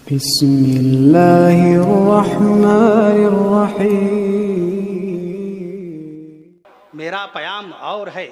बिस्मिल्लाहिर्रहमानिर्रहीम। मेरा पयाम और है,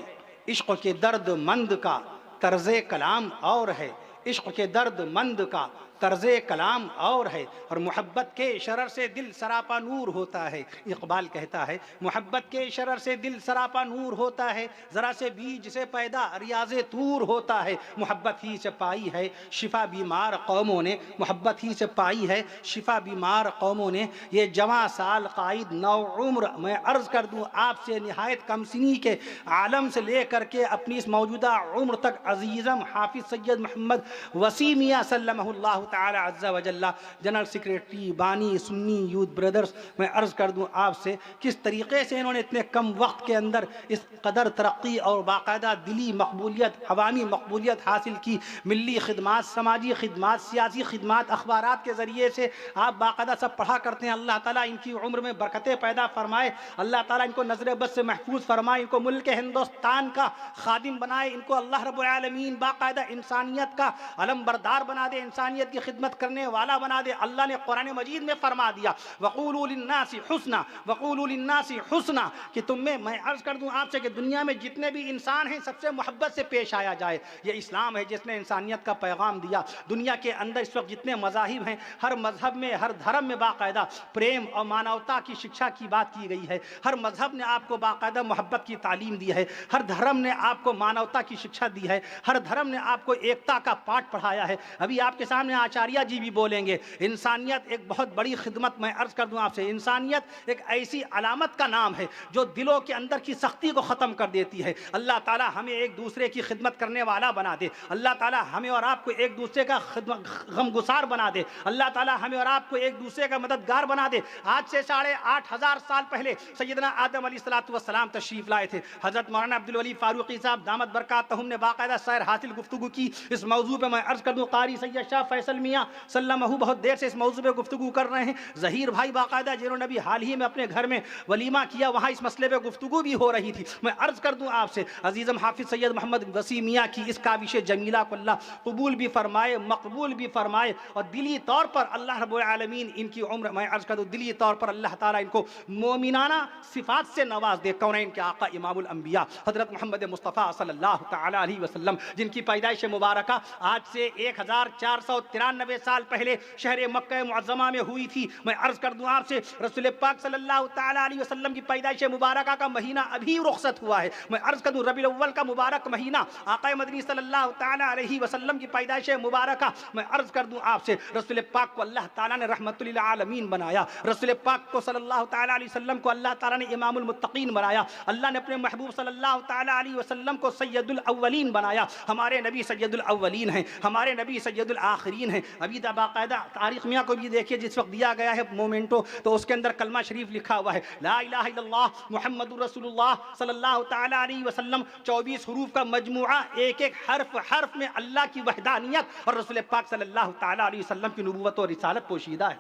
इश्क के दर्द मंद का तर्ज़े कलाम और है। इश्क के दर्द मंद का तर्ज़े कलाम और है। और मोहब्बत के शरर से दिल सरापा नूर होता है। इकबाल कहता है मोहब्बत के शरर से दिल सरापा नूर होता है। ज़रा से बीज से पैदा रियाज़े तूर होता है। मोहब्बत ही से पाई है शिफा बीमार कौमों ने। मोहब्बत ही से पाई है शिफा बीमार कौमों ने। ये जवां साल कायद नौ उम्र मैं अर्ज़ कर दूँ आपसे नहायत कमसिनी के आलम से ले करके अपनी इस मौजूदा उम्र तक अज़ीज़म हाफिज़ सैयद मोहम्मद वसीम मियां सल्लल्लाहु ताला अज़्ज़ा व जल्ला जनरल सेक्रेटरी बानी सुन्नी यूथ ब्रदर्स, मैं अर्ज़ कर दूं आपसे किस तरीक़े से इन्होंने इतने कम वक्त के अंदर इस कदर तरक्की और बाकायदा दिली मकबूलियत अवामी मकबूलियत हासिल की। मिली खिदमात, समाजी खिदमात, सियासी खिदमात, अखबारात के ज़रिए से आप बाकायदा सब पढ़ा करते हैं। अल्लाह ताला इनकी उम्र में बरकतें पैदा फरमाए, अल्लाह ताला इनको नज़र बद से महफूज फरमाए, इनको मुल्क हिंदुस्तान का खादिम बनाए, इनको अल्लाह रब्बुल आलमीन बाकायदा इंसानियत का अलम बरदार बना दे, इंसानियत की खिदमत करने वाला बना दे। अल्लाह ने कुरान मजीद में फरमा दिया वक़ूलू लिन्नासी हुस्ना, वक़ूलू लिन्नासी हुस्ना, कि तुम्हें मैं अर्ज़ कर दूं आपसे कि दुनिया में जितने भी इंसान हैं सबसे मोहब्बत से पेश आया जाए। ये इस्लाम है जिसने इंसानियत का पैगाम दिया। दुनिया के अंदर इस वक्त जितने मज़ाहिब हैं, हर मज़हब में हर धर्म में बाकायदा प्रेम और मानवता की शिक्षा की बात की गई है। हर मज़हब ने आपको बाकायदा मोहब्बत की तालीम दी है। हर धर्म ने आपको मानवता की शिक्षा दी है। हर धर्म ने आपको एकता का पाठ पढ़ाया है। अभी आपके सामने आचार्य जी भी बोलेंगे। इंसानियत एक बहुत बड़ी खिदमत, मैं अर्ज़ कर दूं आपसे, इंसानियत एक ऐसी अलामत का नाम है जो दिलों के अंदर की सख्ती को ख़त्म कर देती है। अल्लाह ताला हमें एक दूसरे की खिदमत करने वाला बना दे। अल्लाह ताला हमें और आपको एक दूसरे का गमगुसार बना दे। अल्लाह ताला हमें और आपको एक दूसरे का मददगार बना दे। आज से 8,500 साल पहले सैयदना आदम अलैहिस्सलाम तशरीफ़ लाए थे। हज़रत मौलाना अब्दुल वली फ़ारूक़ी साहब दामत बरकातहुम ने बाकायदा सैर हासिल गुफ्तगू की। इस मौजू पर मैं अर्ज़ कर दूँ क़ारी सैयद शाह फैसल मियाँ सल्लमहु बहुत देर से इस मौजू पर गुफ्तगू कर रहे हैं। ज़हीर भाई बाकायदा जिन्होंने अभी हाल ही में अपने घर में वलीमा किया, वहाँ इस मसले पर गुफ्तगू भी हो रही थी। मैं अर्ज़ कर दूँ आपसे अज़ीज़म हाफिज़ सैयद मोहम्मद वसीम मियाँ की इस काविश जमीला को अल्लाह कबूल भी फरमाए, मकबूल भी फरमाए, और दिली तौर पर अल्लाह रब्बुल आलमीन इनकी उम्र, मैं अर्ज़ कर दूँ दिली तौर पर अल्लाह ताला इनको मोमिनाना सिफ़ात से नवाज दे। कौनैन के आका इमामुल अंबिया हज़रत मोहम्मद मुस्तफ़ा सल्लल्लाहु तआला अलैहि वसल्लम, जिनकी पैदाइश मुबारका आज से 1493 साल पहले शहर मक्का मुअज़्ज़मा में हुई थी। मैं अर्ज़ कर दूँ आपसे रसूल पाक सल्लल्लाहु तआला अलैहि वसल्लम की पैदाइश मुबारका का महीना अभी रुख़सत हुआ है। मैं अर्ज़ कर दूँ रबीउल अव्वल का मुबारक महीना, आक़ा मदनी सल्लल्लाहु तआला अलैहि वसल्लम की पैदाइश मुबारका, मैं अर्ज़ कर दूँ आपसे रसूल पाक को अल्लाह ताला ने रहमतुल लिल आलमीन बनाया। रसूल पाक को सल्लल्लाहु तआला अलैहि वसल्लम को अल्लाह ताला ने इमामुल मुत्तकीन बनाया। अल्लाह ने अपने महबूब सल्लल्लाहु तआला अलैहि वसल्लम को सैयदुल अव्वलीन बनाया। हमारे नबी सैयदुल अव्वलीन हैं, हमारे नबी सैयदुल आखिरीन हैं। अभी बाकायदा तारीख़ मियाँ को भी देखिए, जिस वक्त दिया गया है मोमेंटो, तो उसके अंदर कलमा शरीफ लिखा हुआ है ला इलाहा इल्लल्लाह मुहम्मदुर रसूलुल्लाह सल्लल्लाहु तआला अलैहि वसल्लम। 24 हुरूफ का मजमुआ, एक एक हर्फ में अल्लाह की वहदानियत और रसूल पाक सल्लल्लाहु तआला अलैहि वसल्लम की नबूवत और रिसालत पोशीदा है।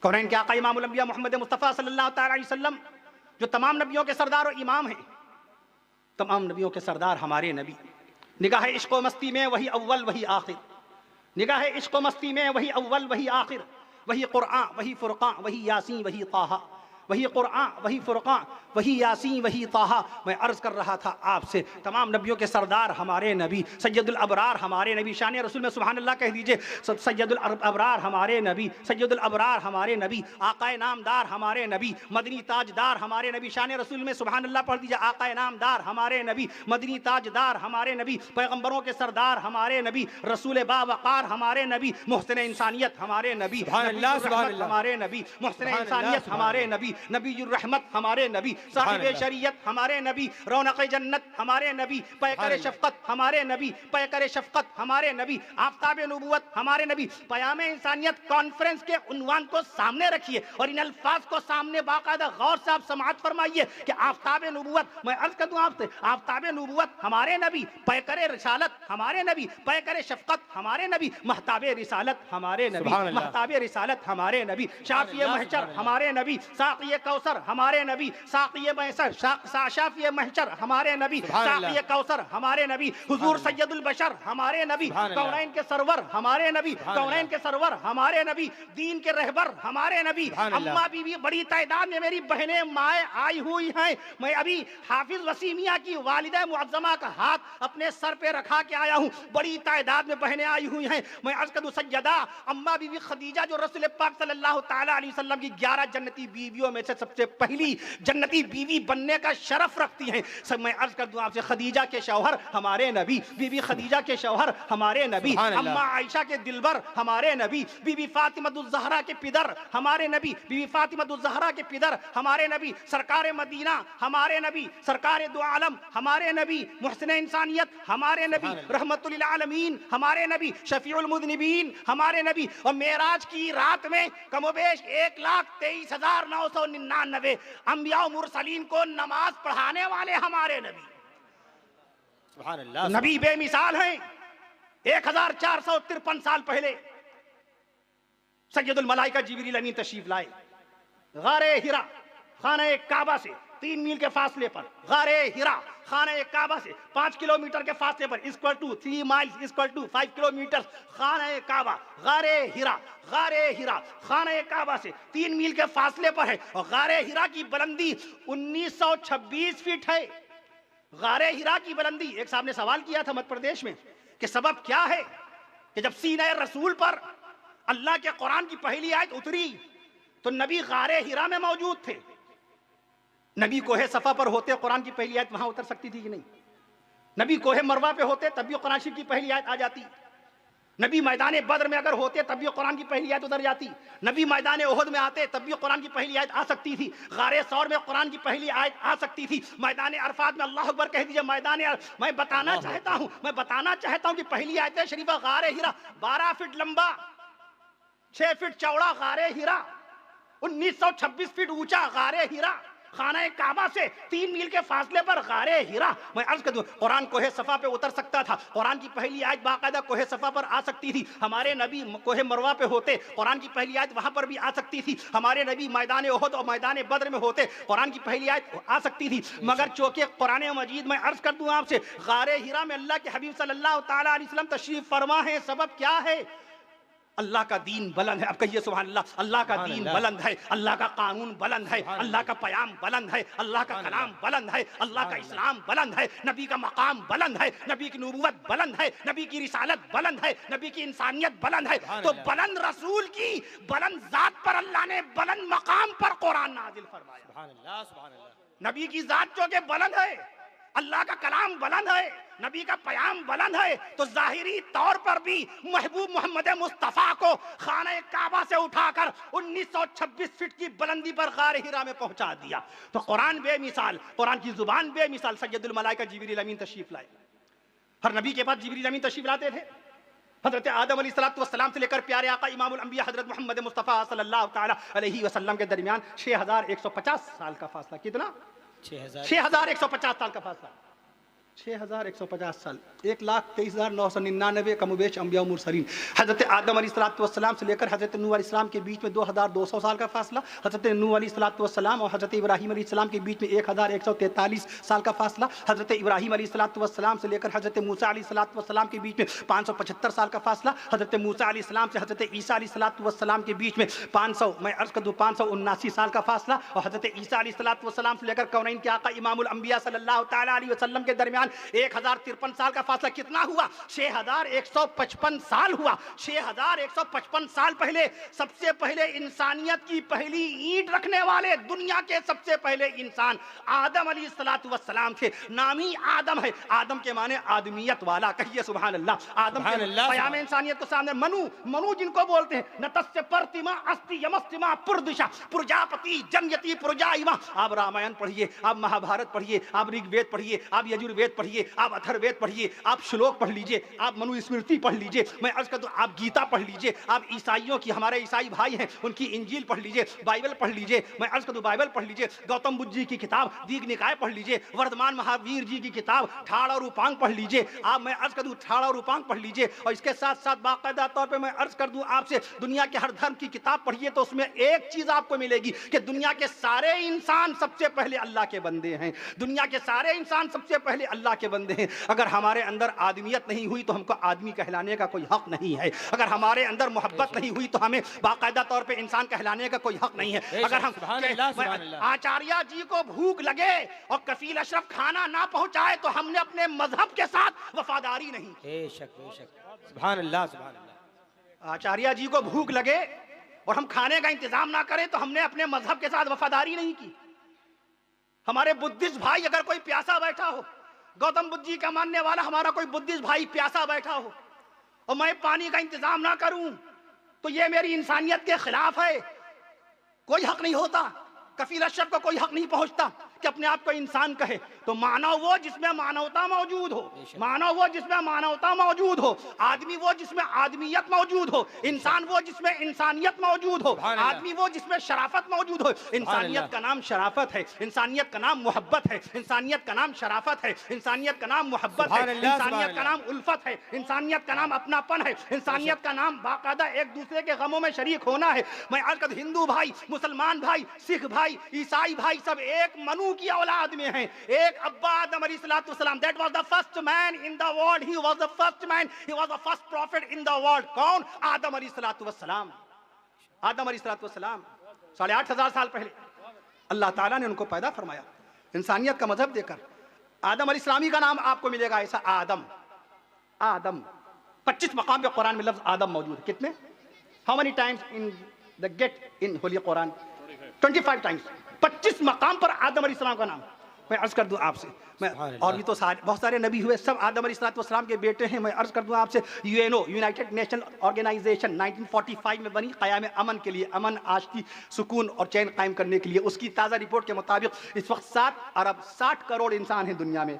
कौनैन के आका इमामुल अंबिया मोहम्मद मुस्तफ़ा सल्लल्लाहु तआला अलैहि वसल्लम, जो तमाम नबियों के सरदार और इमाम हैं, तमाम नबियों के सरदार हमारे नबी। निगाह इश्क़ व मस्ती में वही अव्वल वही आखिर, निगाह इश्क़ व मस्ती में वही अव्वल वही आखिर, वही क़ुरआन वही फ़ुरक़ान वही यासीन वही ताहा, वही क़ुरआन वही फ़ुरक़ान वही यासीन वही ताहा। मैं अर्ज़ कर रहा था आपसे तमाम नबियों के सरदार हमारे नबी, सैयदुल अबरार हमारे नबी, शान रसूल में सुभान अल्लाह कह दीजिए। सैयदुल अबरार हमारे नबी, सैयदुल अबरार हमारे नबी, आक़ाए नामदार हमारे नबी, मदनी ताजदार हमारे नबी, शान रसूल में सुभान अल्लाह पढ़ दीजिए। आक़ाए नामदार हमारे नबी, मदनी ताजदार हमारे नबी, पैगम्बरों के सरदार हमारे नबी, रसूल बावक़ार हमारे नबी, मुहसिन इंसानियत हमारे नबी, हमारे नबी, मुहसिन इंसानियत हमारे नबी, नबीयुर रहमत हमारे नबी, साहिबे शरीयत हमारे नबी, रौनक़ जन्नत हमारे नबी, पैकर शफ़क़त हमारे नबी, पैकर शफ़क़त हमारे नबी, आफ़ताब नबूवत हमारे नबी। पयामे इंसानियत कॉन्फ्रेंस के उन्वान को सामने रखिए और इन अल्फाज को सामने बाकायदा गौर से आप समाअत फरमाइए कि आफ़ताब नबूवत, मैं अर्ज़ कर दूँ आपसे, आफ़ताब नबूवत हमारे नबी, पैकर रिसालत हमारे नबी, पैकर शफ़क़त हमारे नबी, महताब रिसालत हमारे नबी, महताब रिसालत हमारे नबी, शाफ़िए महशर हमारे नबी, साक़ी साक़िए कौसर हमारे नबी, साक़िए मैसर, शाफ़िए महशर हमारे नबी, साक़िए कौसर हमारे नबी, हुजूर सैयदुल बशर हमारे नबी, कौनैन के सरवर हमारे नबी, कौनैन के सरवर हमारे नबी, दीन के रहबर हमारे नबी। अम्मा बीवी बड़ी तादाद में मेरी बहनें माए आई हुई हैं। मैं अभी हाफिज वसीमिया की वालिदा मुअज्जमा का हाथ अपने सर पे रखा के आया हूँ। बड़ी तादाद में बहनें आई हुई हैं। मैं अर्ज़ करूं सैयदा अम्मा बीवी खदीजा जो रसूल पाक सल्लल्लाहु तआला अलैहि वसल्लम की 11 जन्नती बीवियों में से सबसे पहली जन्नती बीवी बनने का शरफ रखती हैं। सब मैं अर्ज कर दूं आपसे, खदीजा के शौहर हमारे नबी, बीबी खदीजा के शौहर हमारे नबी, अम्मा आयशा के दिलबर हमारे नबी, बीबी फातिमातुज़ ज़हरा के पिदर हमारे नबी, बीबी फातिमातुज़ ज़हरा के पिदर हमारे नबी, सरकार मदीना हमारे नबी, सरकार दो आलम हमारे नबी, मुहसिन इंसानियत हमारे नबी, रहमतुल लिल आलमीन हमारे नबी, शफीउल मुज़निबीन हमारे नबी। और मेराज की रात में कमोबेश 1,23,999 अंबिया मुरसलीन को नमाज पढ़ाने वाले हमारे नबी। सुभान अल्लाह, नबी बेमिसाल हैं। 1453 साल पहले सैयदुल मलाइका जिब्रील अमीन तशरीफ लाए गारे हिरा, खाना काबा से 3 मील के फासले पर, गारे हिरा खाना काबा से 5 किलोमीटर के फासले पर, equal to 3 miles equal to 5 kilometre, खाना काबा गारे हिरा खाना काबा से 3 मील के फासले पर है। और गारे हिरा की बुलंदी 1926 फीट है। गारे हिरा की बुलंदी, एक साहब ने सवाल किया था मध्य प्रदेश में कि सबब क्या है कि जब सीने रसूल पर अल्लाह के कुरान की पहली आयत उतरी तो नबी गारे हिरा में मौजूद थे। नबी कोहे सफा पर होते कुरान की पहली आयत वहां उतर सकती थी कि नहीं? नबी कोहे मरवा पे होते तब भी कुरान शरीफ की पहली आयत आ जाती। नबी मैदान बद्र में अगर होते तब भी कुरान की पहली आयत उतर जाती। नबी मैदान ओहद में आते तब भी कुरान की पहली आयत आ सकती थी। गारे सौर में कुरान की पहली आयत आ सकती थी। मैदान अरफात में अल्लाह अकबर कह दीजिए। मैं बताना चाहता हूं कि पहली आयत शरीफा गारे हिरा 12 फीट लंबा, 6 फीट चौड़ा गारे हिरा, 1926 फीट ऊंचा गारे हिरा, खाना काबा से 3 मील के फासले पर गारे हिरा। मैं अर्ज कर दूं, कुरान कोहे सफा पे उतर सकता था। कुरान की पहली आयत बाकायदा कोहे सफा पर आ सकती थी। हमारे नबी कोहे मरवा पे होते, कुरान की पहली आयत वहां पर भी आ सकती थी। हमारे नबी मैदान ओहद और मैदान बद्र में होते, कुरान की पहली आयत आ सकती थी। मगर चूंकि कुरान मजीद में अर्ज कर दूं आपसे, गारे हिरा में अल्लाह के हबीब सल्लल्लाहु तआला अलैहि वसल्लम तशरीफ फरमा है। सबब क्या है? अल्लाह का दीन बुलंद है। अब कहिए सुभान अल्लाह। अल्लाह का दीन बुलंद है, अल्लाह का कानून बुलंद है, अल्लाह का पयाम बुलंद है, अल्लाह का कलाम बुलंद है, अल्लाह का इस्लाम बुलंद है, नबी का मकाम बुलंद है, नबी की नबूवत बुलंद है, नबी की रिसालत बुलंद है, नबी की इंसानियत बुलंद है। तो बुलंद रसूल की बुलंद जात पर अल्लाह ने बुलंद मकाम पर कुरान नाजिल फरमाया। सुभान अल्लाह, सुभान अल्लाह। नबी की जात जो के बुलंद है, अल्लाह का कलाम बुलंद है, नबी का पयाम बुलंद है, तो जाहिरी तौर पर भी महबूब मोहम्मद मुस्तफ़ा को खाना काबा से उठाकर 1926 फीट की बुलंदी पर गारे हिरा में पहुंचा दिया। तो कुरान बेमिसाल, कुरान की जुबान बेमिसाल। सैयदुल मलाइका जिब्रील अमीन तशरीफ लाए। हर नबी के पास जिब्रील अमीन तशरीफ लाते थे। हजरत आदम अलैहिस्सलाम से लेकर प्यारे आका इमामुल अंबिया हजरत मोहम्मद मुस्तफ़ा सल्लल्लाहु तआला अलैहि वसल्लम के दरमियान 6150 साल का फासला। कितना? 6150 साल का फासला। 6150 साल, 1,23,999 कमोबेश अंबिया मुरसलीन। हजरत आदम अलैहिस्सलाम से लेकर हजरत नूह अलैहिस्सलाम के बीच में 2200 साल का फासला। हजरत नूह अलैहिस्सलाम और हजरत इब्राहीम अलैहिस्सलाम के बीच में 1143 साल का फासला। हजरत इब्राहीम अलैहिस्सलाम से लेकर हजरत मूसा अलैहिस्सलाम के बीच में 575 साल का फासला। हजरत मूसा अलैहिस्सलाम से हजरत ईसा अलैहिस्सलाम के बीच में 579 साल का फासला। और हजरत ईसा अलैहिस्सलाम से लेकर कौनैन के आका इमामुल अंबिया सल्लल्लाहु तआला अलैहि वसल्लम के दरमियान 1053 साल का फासला। कितना हुआ? 6155 साल हुआ। 6155 साल पहले सबसे पहले इंसानियत की पहली ईंट रखने वाले दुनिया के सबसे पहले इंसान आदम अलैहिस्सलाम थे। नामी आदम है। आदम के माने आदमियत वाला। कहिए सुभान अल्लाह। आदम के पयाम इंसानियत को सामने मनु जिनको बोलते हैं, नतस्य प्रतिमा अस्ति यमस्तिमा पुरदिशा प्रजापति जनयति प्रजाइमा। आप रामायण पढ़िए, आप महाभारत पढ़िए, आप ऋग्वेद पढ़िए, आप यजुर्वेद पढ़िए, आप अथर्ववेद पढ़िए, आप श्लोक पढ़ लीजिए, आप मनुस्मृति पढ़ लीजिए, मैं अर्ज कर दूं आप गीता पढ़ लीजिए, आप ईसाइयों की, हमारे ईसाई भाई हैं उनकी इंजील पढ़ लीजिए, बाइबल पढ़ लीजिए, मैं अर्ज कर दूं बाइबल पढ़ लीजिए, गौतम बुद्ध जी की किताब दीघ निकाय पढ़ लीजिए, वर्धमान महावीर जी की किताब ठाड़ और उपांग पढ़ लीजिए, आप मैं अर्ज कर दूं ठाड़ और उपांग पढ़ लीजिए, और इसके साथ साथ बाकायदा तौर पे मैं अर्ज कर दूं आपसे दुनिया के हर धर्म की किताब पढ़िए, तो उसमें एक चीज आपको मिलेगी कि दुनिया के सारे इंसान सबसे पहले अल्लाह के बंदे हैं, दुनिया के सारे इंसान सबसे पहले अल्लाह के बंदे हैं। अगर हमारे अंदर आदमियत नहीं हुई तो हमको आदमी कहलाने का कोई हक नहीं है, अगर हमारे अंदर मोहब्बत नहीं हुई तो हमें बाकायदा तौर पे इंसान कहलाने का कोई हक नहीं है। अगर हम आचार्य जी को भूख लगे और कफील अशरफ खाना ना पहुंचाए तो हमने अपने मजहब के साथ वफादारी नहीं की। सुभान अल्लाह, सुभान अल्लाह। आचार्य जी को भूख लगे और हम खाने का इंतजाम ना करें तो हमने अपने मजहब के साथ वफादारी नहीं की। हमारे बुद्धिस्ट भाई अगर कोई प्यासा बैठा हो, गौतम बुद्ध जी का मानने वाला हमारा कोई बुद्धिस्ट भाई प्यासा बैठा हो और मैं पानी का इंतजाम ना करूं तो ये मेरी इंसानियत के खिलाफ है, कोई हक नहीं होता। कफील अशरफ को कोई हक नहीं पहुंचता कि अपने आप को इंसान कहे। तो मानव वो जिसमें मानवता मौजूद हो, मानव वो जिसमें मानवता मौजूद हो, आदमी वो जिसमें आदमियत मौजूद हो, इंसान वो जिसमें इंसानियत मौजूद हो, आदमी वो जिसमें शराफत मौजूद हो। इंसानियत का नाम शराफत है, इंसानियत का नाम मोहब्बत है, इंसानियत का नाम शराफत है, इंसानियत का नाम मोहब्बत है, इंसानियत का नाम उल्फत है, इंसानियत का नाम अपनापन है, इंसानियत का नाम बाकायदा एक दूसरे के गमों में शरीक होना है। मैं आज हिंदू भाई, मुसलमान भाई, सिख भाई, ईसाई भाई सब एक मनु की औलाद में हैं। एक अब्बा आदम अलैहिस्सलाम, that was the first man in the world, he was the first man, he was the first prophet in the world। कौन? आदम अलैहिस्सलाम। आदम अलैहिस्सलाम 8,500 साल पहले अल्लाह ताला ने उनको पैदा फरमाया इंसानियत का मजहब देकर। आदम अलैहिस्सलामी का नाम आपको मिलेगा ऐसा आदम। आदम 25 मकाम पे कुरान में लफ्ज आदम मौजूद है। कितने? How many times in the get in Holi Quran? 25 times. 25 मकाम पर आदम अलैहिस्सलाम का नाम। मैं अर्ज कर दूं आपसे, मैं और भी तो बहुत सारे नबी हुए, सब आदम अलैहिस्सलाम के बेटे हैं। मैं अर्ज कर दूं आपसे, यूएनओ यूनाइटेड नेशन ऑर्गेनाइजेशन 1945 में बनी क़याम अमन के लिए, अमन, आशती, सुकून और चैन कायम करने के लिए। उसकी ताज़ा रिपोर्ट के मुताबिक इस वक्त 7 अरब 60 करोड़ इंसान हैं दुनिया में।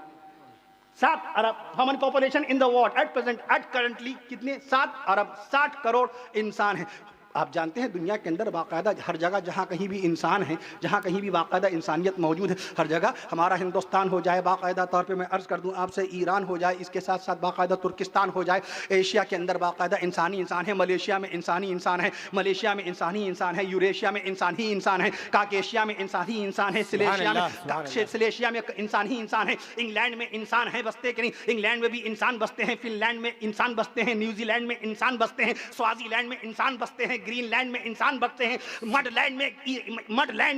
7 अरब human population in the world at present, at currently कितने? 7 अरब 60 करोड़ इंसान हैं। आप जानते हैं दुनिया के अंदर बाकायदा हर जगह जहाँ कहीं भी इंसान है, जहाँ कहीं भी बाकायदा इंसानियत मौजूद है, हर जगह हमारा हिंदुस्तान हो जाए, बाकायदा तौर पे मैं अर्ज़ कर दूं आपसे ईरान हो जाए, इसके साथ साथ बाकायदा तुर्किस्तान हो जाए, एशिया के अंदर बाकायदा इंसानी इंसान है, मलेशिया में इंसानी इंसान है, मलेशिया में इंसानी इंसान है, यूरेशिया में इंसानी इंसान है, काकेशिया में इंसानी इंसान है, सिलेशिया में इंसानी इंसान है, इंग्लैंड में इंसान है बसते कि नहीं? इंग्लैंड में भी इंसान बसते हैं, फिनलैंड में इंसान बसते हैं, न्यूजीलैंड में इंसान बसते हैं, स्वाजीलैंड में इंसान बसते हैं, ग्रीनलैंड में इंसान बसते हैं, मडलैंड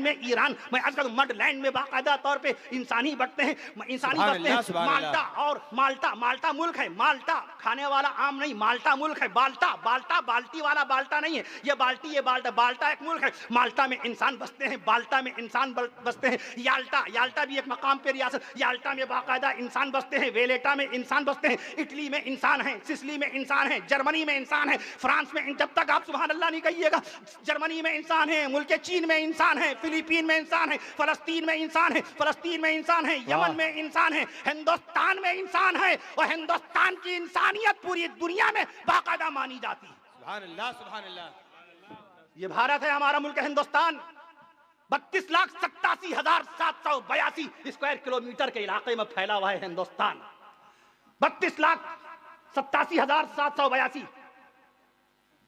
में ईरान, मैं आजकल मडलैंड में बाकायदा तौर पे इंसानी बसते हैं, इंसानी बसते हैं। माल्टा और माल्टा मुल्क है, माल्टा खाने वाला आम नहीं, माल्टा मुल्क है। बाल्टा बाल्टी वाला बाल्टा नहीं है, ये बाल्टा एक मुल्क है। माल्टा में इंसान बसते हैं, बाल्टा में इंसान बसते हैं। याल्टा भी एक मकाम पे रियासत, याल्टा में बाकायदा इंसान बसते हैं। वेलेटा में इंसान बसते हैं। इटली में इंसान है, सिसिली में इंसान है, जर्मनी में इंसान है, फ्रांस में, जब तक आप सुभान अल्लाह नहीं कहिएगा, जर्मनी में इंसान है, मुल्क चीन में इंसान है, फिलीपीन में इंसान है, फलस्तीन में इंसान है, यमन में इंसान है, हिंदुस्तान में इंसान है, और हिंदुस्तान की इंसानियत पूरी दुनिया में बाकायदा मानी जाती है। सुभान अल्लाह, सुभान अल्लाह। ये भारत है, हमारा मुल्क है हिंदुस्तान। 32,87,782 स्क्वायर किलोमीटर के इलाके में फैला हुआ है हिंदुस्तान। 32,87,782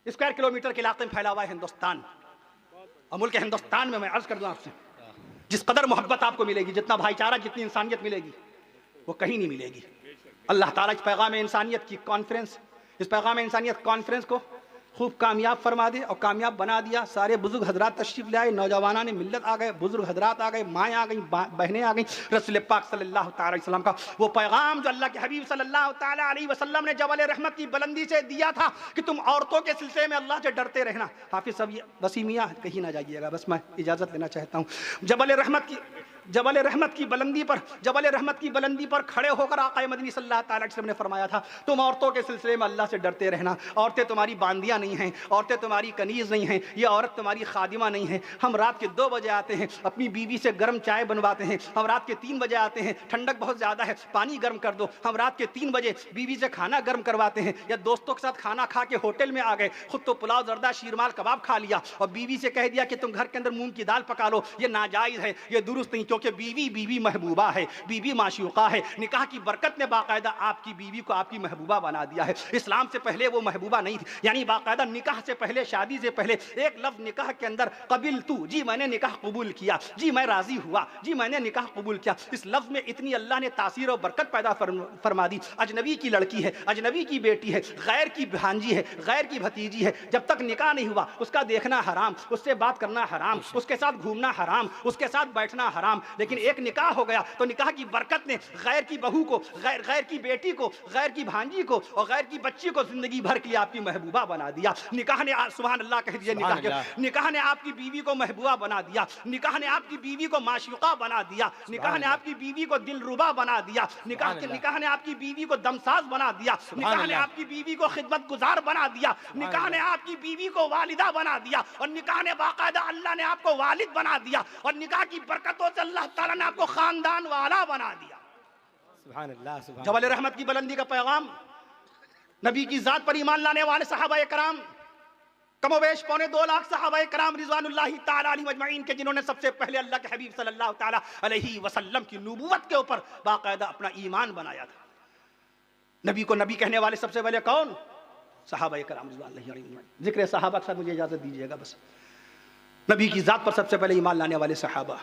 स्क्वायर किलोमीटर के इलाके में फैला हुआ है हिंदुस्तान। और मुल्क हिंदुस्तान में मैं अर्ज कर दूं आपसे, जिस कदर मोहब्बत आपको मिलेगी, जितना भाईचारा, जितनी इंसानियत मिलेगी, वो कहीं नहीं मिलेगी। अल्लाह ताला इस पैगाम इंसानियत की कॉन्फ्रेंस, इस पैगाम इंसानियत कॉन्फ्रेंस को खूब कामयाब फरमा दे और कामयाब बना दिया। सारे बुजुर्ग हजरात तशरीफ ले आए, नौजवाना ने मिल्लत आ गए, बुजुर्ग हजरात आ गए, माएँ आ गई, बहनें आ गई। रसूल पाक सल्लल्लाहु अलैहि वसल्लम का वो पैगाम जो अल्लाह के हबीब सल्लल्लाहु अलैहि वसल्लम ने जबल रहमत की बुलंदी से दिया था कि तुम औरतों के सिलसिले में अल्लाह से डरते रहना। हाफिज सब ये वसीमिया कहीं ना जाइएगा, बस मैं इजाज़त लेना चाहता हूँ। जबल रहमत की जबल रहमत की बुलंदी पर खड़े होकर आक़ा मदनी सल्लल्लाहु अलैहि वसल्लम ने फरमाया था, तुम औरतों के सिलसिले में अल्लाह से डरते रहना। औरतें तुम्हारी बांदियाँ नहीं हैं, औरतें तुम्हारी कनीज़ नहीं हैं, ये औरत तुम्हारी खादिमा नहीं है। हम रात के 2 बजे आते हैं, अपनी बीवी से गर्म चाय बनवाते हैं। हम रात के 3 बजे आते हैं, ठंडक बहुत ज़्यादा है, पानी गर्म कर दो। हम रात के 3 बजे बीवी से खाना गर्म करवाते हैं। या दोस्तों के साथ खाना खा के होटल में आ गए, खुद तो पुलाव जर्दा शीरमाल कबाब खा लिया और बीवी से कह दिया कि तुम घर के अंदर मूंग की दाल पका लो। ये नाजायज़ है, ये दुरुस्त नहीं, क्योंकि बीवी महबूबा है, बीवी माशूका है। निकाह की बरकत ने बाकायदा आपकी बीवी को आपकी महबूबा बना दिया है। इस्लाम से पहले वो महबूबा नहीं थी, यानी बाकायदा निकाह से पहले, शादी से पहले एक लफ्ज़ निकाह के अंदर कबिल तू, जी मैंने निकाह कबूल किया, जी मैं राज़ी हुआ, जी मैंने निकाह कबूल किया। इस लफ्ज़ में इतनी अल्लाह ने तासीर और बरकत पैदा फरमा दी। अजनबी की लड़की है, अजनबी की बेटी है, गैर की भांजी है, गैर की भतीजी है, जब तक निकाह नहीं हुआ उसका देखना हराम, उससे बात करना हराम, उसके साथ घूमना हराम, उसके साथ बैठना हराम। लेकिन एक निकाह हो गया तो निकाह की बरकत ने गैर की बहू को, गैर की बेटी को, गैर की भांजी को और गैर की बच्ची को जिंदगी भर के लिए आपकी महबूबा बना दिया। निकाह ने, सुभान अल्लाह कह दीजिए, निकाह ने आपकी बीवी को महबूबा बना दिया, निकाह ने आपकी बीवी को माशूका बना दिया, निकाह ने आपकी बीवी को दिलरुबा बना दिया, निकाह ने आपकी बीवी को दमसाज बना दिया, निकाह ने आपकी बीवी को खिदमत गुजार बना दिया, निकाह ने आपकी बीवी को वालिदा बना दिया और निकाह ने बाकायदा अल्लाह ने आपको वालिद बना दिया और निकाह की बरकतों से अल्लाह ताला ने आपको खानदान वाला बना दिया। सुभान अल्लाह, सुभान जबल रहमत की बुलंदी का पैगाम, नबी की जात पर ईमान लाने वाले सहाबाए कराम, कमोवेश 2.25 लाख सहाबाए कराम रिज़वानुल्लाहि ताला अलैहिम अजमईन के, जिन्होंने सबसे पहले अल्लाह के हबीब सल्लल्लाहु ताला अलैहि वसल्लम की नबूवत के ऊपर बाकायदा अपना ईमान बनाया था। नबी को नबी कहने वाले सबसे पहले कौन? सहाबाए कराम रिज़वानुल्लाहि अलैहिम। जिक्र सहाबा के साथ मुझे इजाज़त दीजिएगा बस। नबी की जात पर सबसे पहले ईमान लाने वाले सहाबा।